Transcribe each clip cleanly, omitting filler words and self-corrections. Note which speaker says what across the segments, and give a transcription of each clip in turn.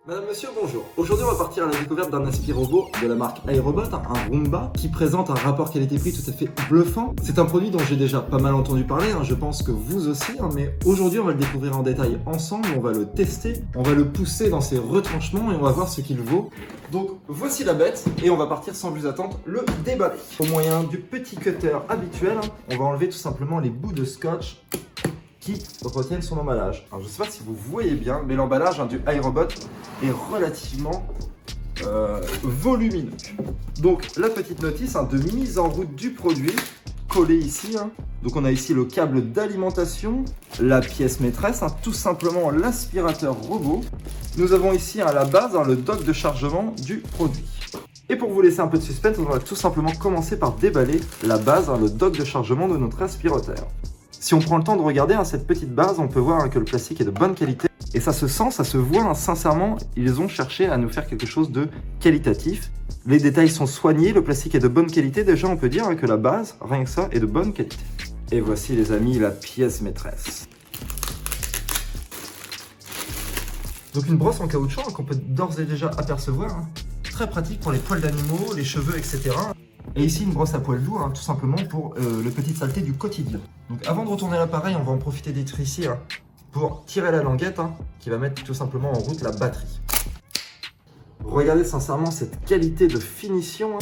Speaker 1: Madame, monsieur, bonjour. Aujourd'hui, on va partir à la découverte d'un aspirobot de la marque iRobot, un Roomba, qui présente un rapport qualité-prix tout à fait bluffant. C'est un produit dont j'ai déjà pas mal entendu parler, je pense que vous aussi, mais aujourd'hui, on va le découvrir en détail ensemble, on va le tester, on va le pousser dans ses retranchements et on va voir ce qu'il vaut. Donc, voici la bête et on va partir sans plus attendre le déballer. Au moyen du petit cutter habituel, on va enlever tout simplement les bouts de scotch qui retiennent son emballage. Alors je ne sais pas si vous voyez bien, mais l'emballage du iRobot est relativement volumineux. Donc la petite notice de mise en route du produit, collée ici. Donc on a ici le câble d'alimentation, la pièce maîtresse, tout simplement l'aspirateur robot. Nous avons ici à la base le dock de chargement du produit. Et pour vous laisser un peu de suspense, on va tout simplement commencer par déballer la base, le dock de chargement de notre aspirateur. Si on prend le temps de regarder cette petite base, on peut voir que le plastique est de bonne qualité. Et ça se sent, ça se voit, sincèrement, ils ont cherché à nous faire quelque chose de qualitatif. Les détails sont soignés, le plastique est de bonne qualité. Déjà, on peut dire que la base, rien que ça, est de bonne qualité. Et voici, les amis, la pièce maîtresse. Donc une brosse en caoutchouc qu'on peut d'ores et déjà apercevoir. Très pratique pour les poils d'animaux, les cheveux, etc. Et ici, une brosse à poils doux, tout simplement pour les petites saletés du quotidien. Donc avant de retourner l'appareil, on va en profiter d'être ici pour tirer la languette qui va mettre tout simplement en route la batterie. Regardez sincèrement cette qualité de finition.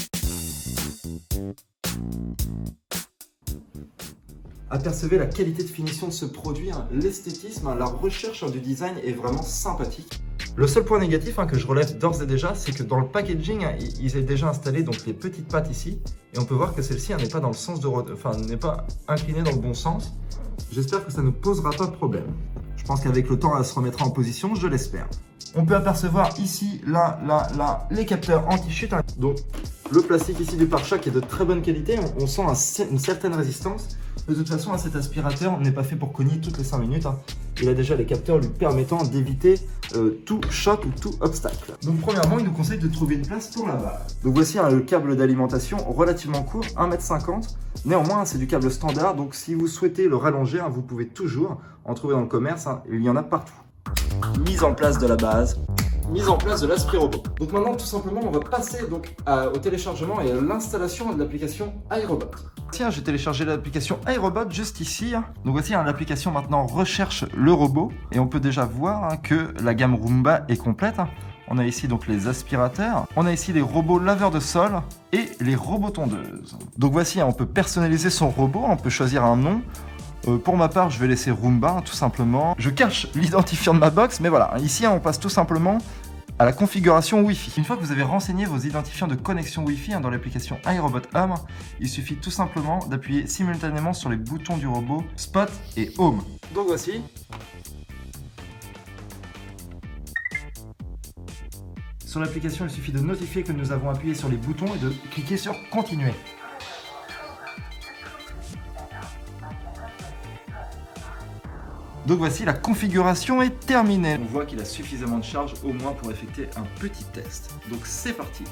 Speaker 1: Apercevez la qualité de finition de ce produit, l'esthétisme, la recherche du design est vraiment sympathique. Le seul point négatif que je relève d'ores et déjà, c'est que dans le packaging, ils ont déjà installé donc les petites pattes ici, et on peut voir que celle-ci n'est pas dans le sens de, n'est pas inclinée dans le bon sens. J'espère que ça ne posera pas de problème. Je pense qu'avec le temps, elle se remettra en position, je l'espère. On peut apercevoir ici, là, les capteurs anti-chute. Donc, le plastique ici du pare-choc est de très bonne qualité. On sent une certaine résistance. De toute façon, cet aspirateur n'est pas fait pour cogner toutes les 5 minutes. Il a déjà les capteurs lui permettant d'éviter tout choc ou tout obstacle. Donc, premièrement, il nous conseille de trouver une place pour la base. Donc, voici le câble d'alimentation relativement court, 1,50 m. Néanmoins, c'est du câble standard. Donc, si vous souhaitez le rallonger, vous pouvez toujours en trouver dans le commerce. Il y en a partout. Mise en place de la base, mise en place de l'aspirobot. Donc maintenant, tout simplement, on va passer au téléchargement et à l'installation de l'application iRobot. Tiens, j'ai téléchargé l'application iRobot juste ici. Donc voici, l'application maintenant recherche le robot et on peut déjà voir que la gamme Roomba est complète. On a ici donc les aspirateurs, on a ici les robots laveurs de sol et les robots tondeuses. Donc voici, on peut personnaliser son robot, on peut choisir un nom. Pour ma part, je vais laisser Roomba, tout simplement. Je cache l'identifiant de ma box, mais voilà. Ici, on passe tout simplement à la configuration Wi-Fi. Une fois que vous avez renseigné vos identifiants de connexion Wi-Fi dans l'application iRobot Home, il suffit tout simplement d'appuyer simultanément sur les boutons du robot Spot et Home. Donc voici. Sur l'application, il suffit de notifier que nous avons appuyé sur les boutons et de cliquer sur Continuer. Donc voici, la configuration est terminée. On voit qu'il a suffisamment de charge au moins pour effectuer un petit test. Donc c'est parti.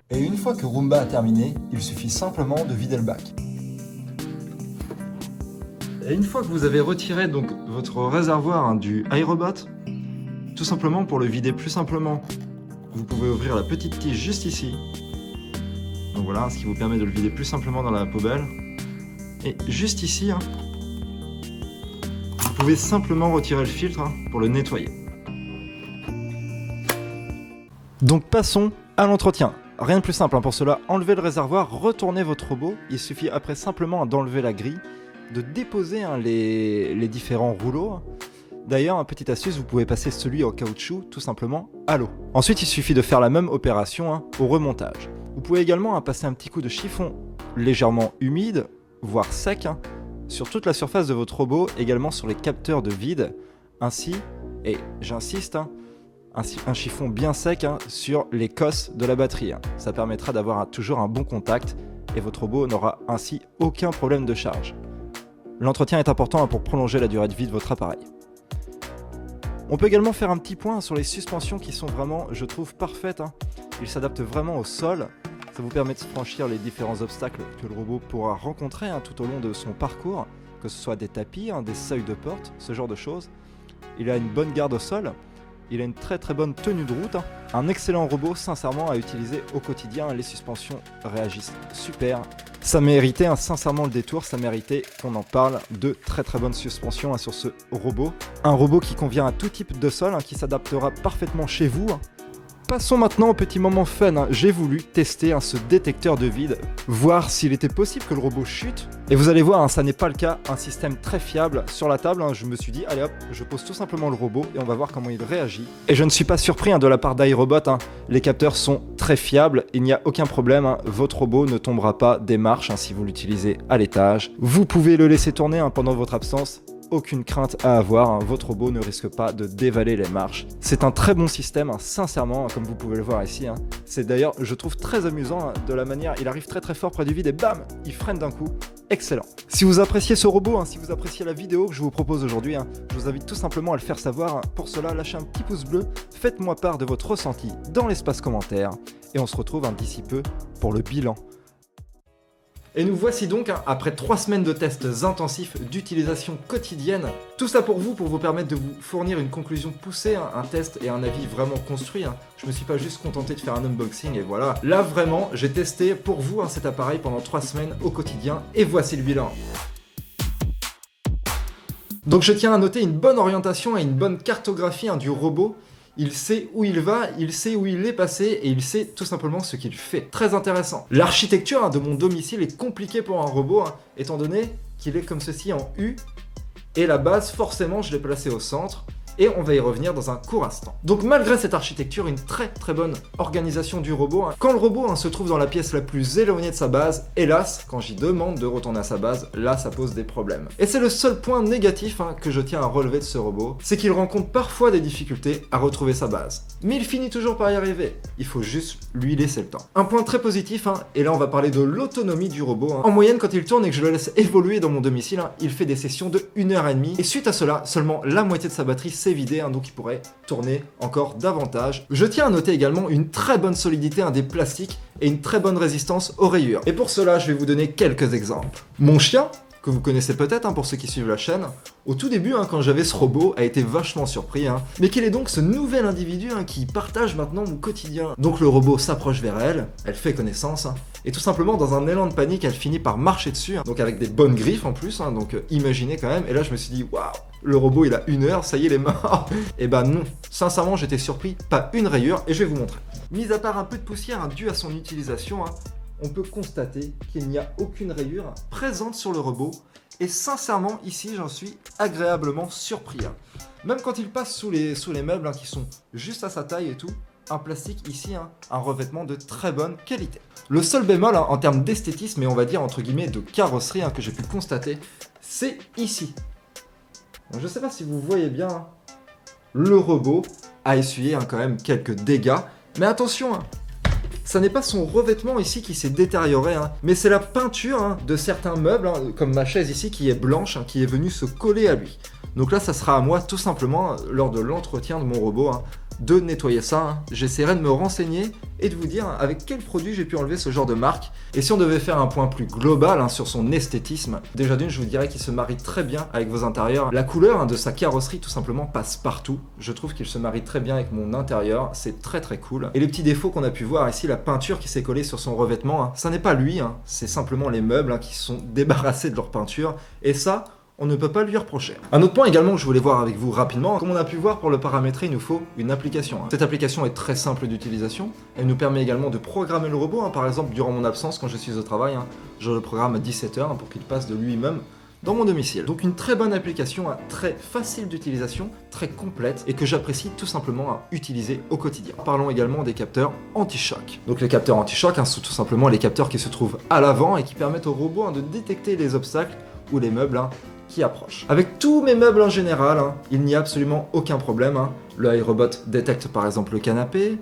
Speaker 1: Et une fois que Roomba a terminé, il suffit simplement de vider le bac. Et une fois que vous avez retiré donc votre réservoir du iRobot, tout simplement pour le vider plus simplement, vous pouvez ouvrir la petite tige juste ici. Donc voilà, ce qui vous permet de le vider plus simplement dans la poubelle. Et juste ici, vous pouvez simplement retirer le filtre pour le nettoyer. Donc passons à l'entretien. Rien de plus simple pour cela, enlevez le réservoir, retournez votre robot. Il suffit après simplement d'enlever la grille de déposer les différents rouleaux. D'ailleurs, petite astuce, vous pouvez passer celui en caoutchouc tout simplement à l'eau. Ensuite, il suffit de faire la même opération au remontage. Vous pouvez également passer un petit coup de chiffon légèrement humide, voire sec, sur toute la surface de votre robot, également sur les capteurs de vide, ainsi, et j'insiste, un chiffon bien sec sur les cosses de la batterie. Ça permettra d'avoir toujours un bon contact et votre robot n'aura ainsi aucun problème de charge. L'entretien est important pour prolonger la durée de vie de votre appareil. On peut également faire un petit point sur les suspensions qui sont vraiment, je trouve, parfaites. Ils s'adaptent vraiment au sol. Ça vous permet de franchir les différents obstacles que le robot pourra rencontrer tout au long de son parcours, que ce soit des tapis, des seuils de porte, ce genre de choses. Il a une bonne garde au sol. Il a une très bonne tenue de route, un excellent robot sincèrement à utiliser au quotidien, les suspensions réagissent super. Ça méritait sincèrement le détour, ça méritait qu'on en parle de très bonnes suspensions sur ce robot. Un robot qui convient à tout type de sol, qui s'adaptera parfaitement chez vous. Passons maintenant au petit moment fun, j'ai voulu tester ce détecteur de vide, voir s'il était possible que le robot chute. Et vous allez voir, ça n'est pas le cas, un système très fiable sur la table, je me suis dit, allez hop, je pose tout simplement le robot et on va voir comment il réagit. Et je ne suis pas surpris de la part d'iRobot, les capteurs sont très fiables, il n'y a aucun problème, votre robot ne tombera pas des marches si vous l'utilisez à l'étage. Vous pouvez le laisser tourner pendant votre absence. Aucune crainte à avoir, votre robot ne risque pas de dévaler les marches. C'est un très bon système, sincèrement, comme vous pouvez le voir ici. C'est d'ailleurs, je trouve très amusant de la manière, il arrive très fort près du vide et bam, il freine d'un coup. Excellent. Si vous appréciez ce robot, si vous appréciez la vidéo que je vous propose aujourd'hui, je vous invite tout simplement à le faire savoir. Pour cela, lâchez un petit pouce bleu, faites-moi part de votre ressenti dans l'espace commentaire et on se retrouve d'ici peu pour le bilan. Et nous voici donc, après 3 semaines de tests intensifs d'utilisation quotidienne, tout ça pour vous permettre de vous fournir une conclusion poussée, un test et un avis vraiment construit. Je me suis pas juste contenté de faire un unboxing et voilà. Là vraiment, j'ai testé pour vous cet appareil pendant 3 semaines au quotidien et voici le bilan. Donc je tiens à noter une bonne orientation et une bonne cartographie du robot. Il sait où il va, il sait où il est passé et il sait tout simplement ce qu'il fait. Très intéressant. L'architecture de mon domicile est compliquée pour un robot, étant donné qu'il est comme ceci en U. Et la base, forcément, je l'ai placée au centre. Et on va y revenir dans un court instant. Donc malgré cette architecture, une très bonne organisation du robot. Quand le robot se trouve dans la pièce la plus éloignée de sa base, hélas, quand j'y demande de retourner à sa base, là ça pose des problèmes. Et c'est le seul point négatif que je tiens à relever de ce robot, c'est qu'il rencontre parfois des difficultés à retrouver sa base. Mais il finit toujours par y arriver, il faut juste lui laisser le temps. Un point très positif, et là on va parler de l'autonomie du robot. En moyenne, quand il tourne et que je le laisse évoluer dans mon domicile, il fait des sessions de 1h30, et suite à cela, seulement la moitié de sa batterie vidé, donc il pourrait tourner encore davantage. Je tiens à noter également une très bonne solidité des plastiques et une très bonne résistance aux rayures. Et pour cela, je vais vous donner quelques exemples. Mon chien, que vous connaissez peut-être pour ceux qui suivent la chaîne, au tout début, quand j'avais ce robot, a été vachement surpris. Mais quel est donc ce nouvel individu qui partage maintenant mon quotidien? Donc le robot s'approche vers elle, elle fait connaissance, et tout simplement dans un élan de panique, elle finit par marcher dessus, donc avec des bonnes griffes en plus, donc imaginez quand même. Et là je me suis dit, waouh, le robot il a 1 heure, ça y est, il est mort. Et bah non, sincèrement j'étais surpris, pas une rayure, et je vais vous montrer. Mis à part un peu de poussière due à son utilisation, on peut constater qu'il n'y a aucune rayure présente sur le robot. Et sincèrement, ici, j'en suis agréablement surpris. Même quand il passe sous les meubles qui sont juste à sa taille et tout, un plastique ici, un revêtement de très bonne qualité. Le seul bémol en termes d'esthétisme et on va dire entre guillemets de carrosserie que j'ai pu constater, c'est ici. Donc, je ne sais pas si vous voyez bien, le robot a essuyé quand même quelques dégâts. Mais attention, ça n'est pas son revêtement ici qui s'est détérioré, mais c'est la peinture de certains meubles, comme ma chaise ici qui est blanche, qui est venue se coller à lui. Donc là, ça sera à moi tout simplement, lors de l'entretien de mon robot, de nettoyer ça. J'essaierai de me renseigner et de vous dire avec quel produit j'ai pu enlever ce genre de marque. Et si on devait faire un point plus global sur son esthétisme, déjà d'une, je vous dirais qu'il se marie très bien avec vos intérieurs. La couleur de sa carrosserie tout simplement passe partout. Je trouve qu'il se marie très bien avec mon intérieur, c'est très cool. Et les petits défauts qu'on a pu voir ici, la peinture qui s'est collée sur son revêtement, ça n'est pas lui, c'est simplement les meubles qui sont débarrassés de leur peinture. Et ça, on ne peut pas lui reprocher. Un autre point également que je voulais voir avec vous rapidement, comme on a pu voir pour le paramétrer, il nous faut une application. Cette application est très simple d'utilisation, elle nous permet également de programmer le robot, par exemple durant mon absence quand je suis au travail, je le programme à 17h pour qu'il passe de lui-même dans mon domicile. Donc une très bonne application, très facile d'utilisation, très complète et que j'apprécie tout simplement à utiliser au quotidien. Parlons également des capteurs anti-choc. Donc les capteurs anti-choc sont tout simplement les capteurs qui se trouvent à l'avant et qui permettent au robot de détecter les obstacles ou les meubles qui approchent. Avec tous mes meubles en général, il n'y a absolument aucun problème. Le iRobot détecte par exemple le canapé,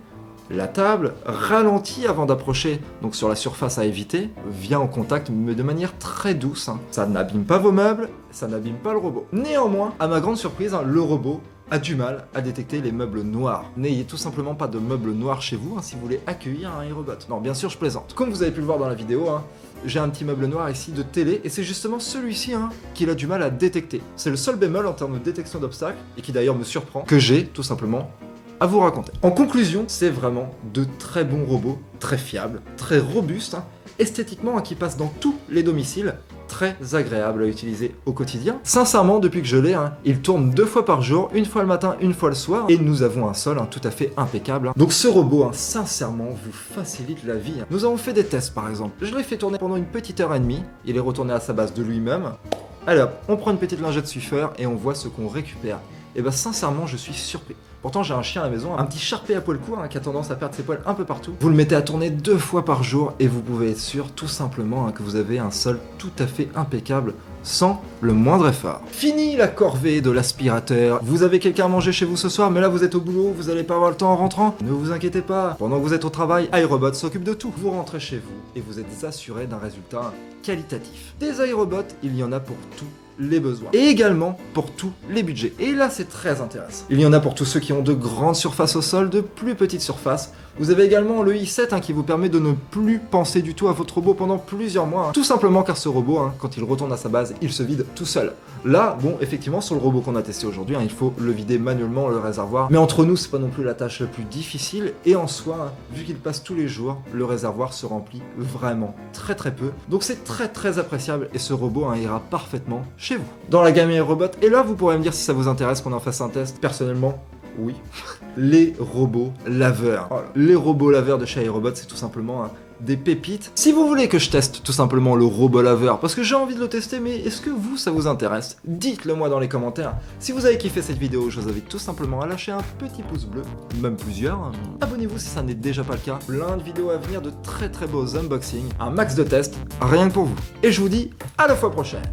Speaker 1: la table, ralentit avant d'approcher, donc sur la surface à éviter, vient en contact mais de manière très douce. Ça n'abîme pas vos meubles, ça n'abîme pas le robot. Néanmoins, à ma grande surprise, le robot a du mal à détecter les meubles noirs. N'ayez tout simplement pas de meubles noirs chez vous si vous voulez accueillir un iRobot. Non, bien sûr, je plaisante. Comme vous avez pu le voir dans la vidéo, j'ai un petit meuble noir ici de télé et c'est justement celui-ci qu'il a du mal à détecter. C'est le seul bémol en termes de détection d'obstacles et qui d'ailleurs me surprend que j'ai tout simplement à vous raconter. En conclusion, c'est vraiment de très bons robots, très fiables, très robustes, esthétiquement qui passent dans tous les domiciles, très agréable à utiliser au quotidien. Sincèrement, depuis que je l'ai, il tourne 2 fois par jour, une fois le matin, une fois le soir, et nous avons un sol tout à fait impeccable. Donc ce robot, sincèrement, vous facilite la vie. Nous avons fait des tests par exemple. Je l'ai fait tourner pendant une petite heure et demie, il est retourné à sa base de lui-même. Allez hop, on prend une petite lingette Swiffer et on voit ce qu'on récupère. Et bah sincèrement, je suis surpris. Pourtant, j'ai un chien à la maison, un petit Sharpei à poil court qui a tendance à perdre ses poils un peu partout. Vous le mettez à tourner 2 fois par jour et vous pouvez être sûr tout simplement que vous avez un sol tout à fait impeccable sans le moindre effort. Fini la corvée de l'aspirateur. Vous avez quelqu'un à manger chez vous ce soir, mais là vous êtes au boulot, vous n'allez pas avoir le temps en rentrant. Ne vous inquiétez pas. Pendant que vous êtes au travail, iRobot s'occupe de tout. Vous rentrez chez vous et vous êtes assuré d'un résultat qualitatif. Des iRobots, il y en a pour tous les besoins. Et également pour tous les budgets. Et là, c'est très intéressant. Il y en a pour tous ceux qui ont de grandes surfaces au sol, de plus petites surfaces. Vous avez également le i7 qui vous permet de ne plus penser du tout à votre robot pendant plusieurs mois. Tout simplement car ce robot, quand il retourne à sa base, il se vide tout seul. Là, bon, effectivement, sur le robot qu'on a testé aujourd'hui, il faut le vider manuellement, le réservoir. Mais entre nous, c'est pas non plus la tâche la plus difficile. Et en soi, vu qu'il passe tous les jours, le réservoir se remplit vraiment très très peu. Donc c'est très très appréciable et ce robot ira parfaitement chez vous. Dans la gamme iRobot, et là vous pourrez me dire si ça vous intéresse qu'on en fasse un test. Personnellement, oui. Les robots laveurs. Oh, les robots laveurs de chez iRobot, c'est tout simplement des pépites. Si vous voulez que je teste tout simplement le robot laveur, parce que j'ai envie de le tester, mais est-ce que vous, ça vous intéresse? Dites-le moi dans les commentaires. Si vous avez kiffé cette vidéo, je vous invite tout simplement à lâcher un petit pouce bleu, même plusieurs. Abonnez-vous si ça n'est déjà pas le cas. Plein de vidéos à venir, de très très beaux unboxings, un max de tests, rien que pour vous. Et je vous dis à la fois prochaine.